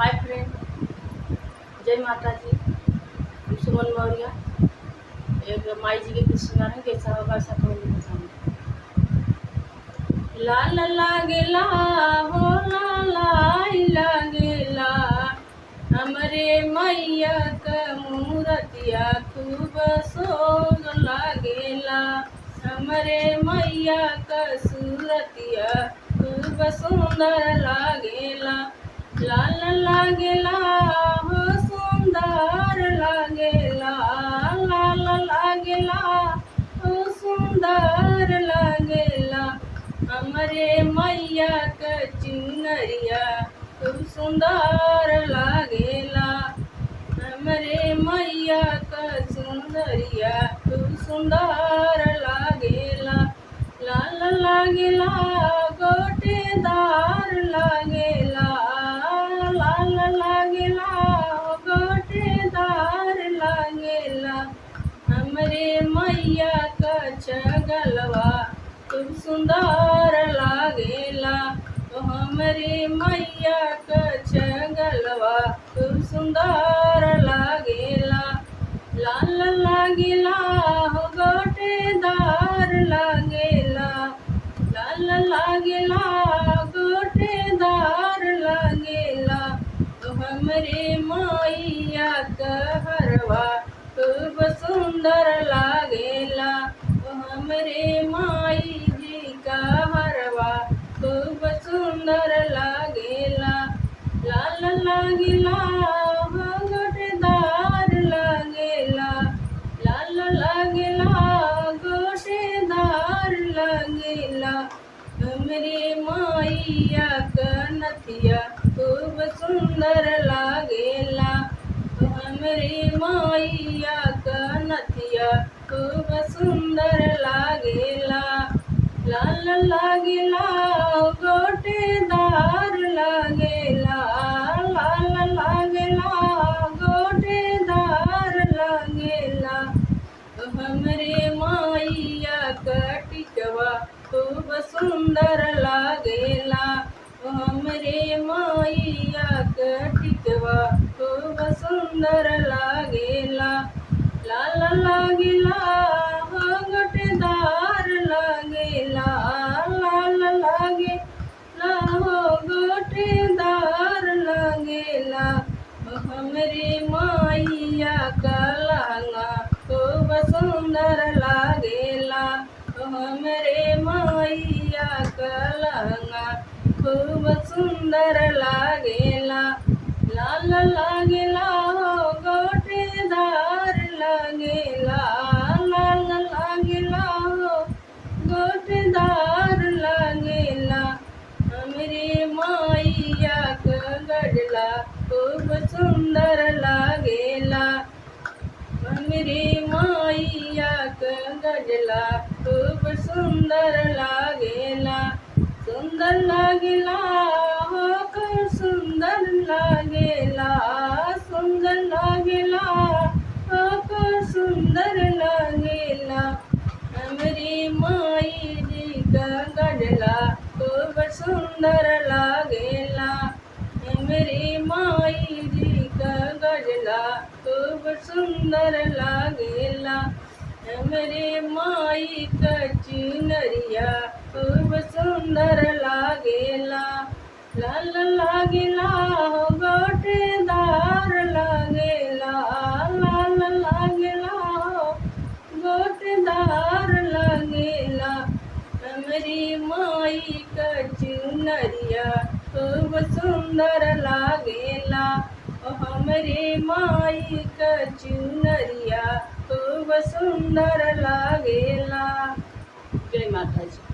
Hi friend, जय माता जी। हम सुमन मौर्य। एक माई जी के गीत सुना रहे, कैसा होगा ऐसा कमेंट में बताना। लाल लागेला हो लाई लागेला, हमरे मैया क मूरतिया खूब सोग लागेला। हमरे मैया क सूरतिया खूब सुंदर लागेला। लाल लागेला हो सुंदर लागेला, लाल लागेला हो सुंदर लागेला। हमरे मैया क चुनरिया खूब सुंदर लागेला। हमरे मैया क सुंदरिया खूब सुंदर लागेला। लाल लागेला गोटेदार लागेला, लाल लागेला गोटेदार लागेला। हमरे मैया क छगलवा खूब सुंदर लागेला। हमरे मैया क छगलवा खूब सुंदर लागेला। लाल लागेला हो गोटेदार लागेला, लाल लागेला गोटेदार लागेला। हमरे मैया क हरवा खूब सुंदर लागेला। हमरे माई जी का हरवा खूब सुंदर लागेला। लाल लागेला हो गोटेदार लागेला, लाल लागेला गोटेदार लागेला। हमरे मैया क नथिया खूब सुंदर लागेला। हमरे मैया क नथिया खूब सुंदर लागेला। लाल लागेला गोटेदार लागेला, लाल लागेला गोटेदार लागेला। हमरे मैया क टिकवा खूब सुंदर लागेला। हमरे मैया क टिकवा खूब सुंदर लागेला। लाल लागेला हो गोटेदार लागेला, लाल लागेला हो गोटेदार लागेला। हमरे मैया क लहंगा खूब सुंदर लागेला। हमरे मैया क लहंगा खूब सुंदर लागेला। लाल लागेला हो गोटेदार लागेला, लाल लागेला हो गोटेदार लागेला। हमरे मैया क गजला खूब सुंदर लागेला। हमरे मैया क गजला खूब सुंदर लागेला। सुंदर लागेला हो क सुंदर लागेला, सुंदर लागेला हो क सुंदर लागेला। हमरे माई जी क गजला खूब सुंदर लागेला। हमरे माई जी क गजला खूब सुंदर लागेला। हमरे माई क चुनरिया खूब सुंदर लागेला। लाल लागेला हो गोटेदार लागेला, लाल लागेला हो गोटेदार लागेला। हमरी माई क चुनरिया खूब सुंदर लागेला। हमरे माई क चुनरिया खूब सुंदर लागेला। जय माता जी।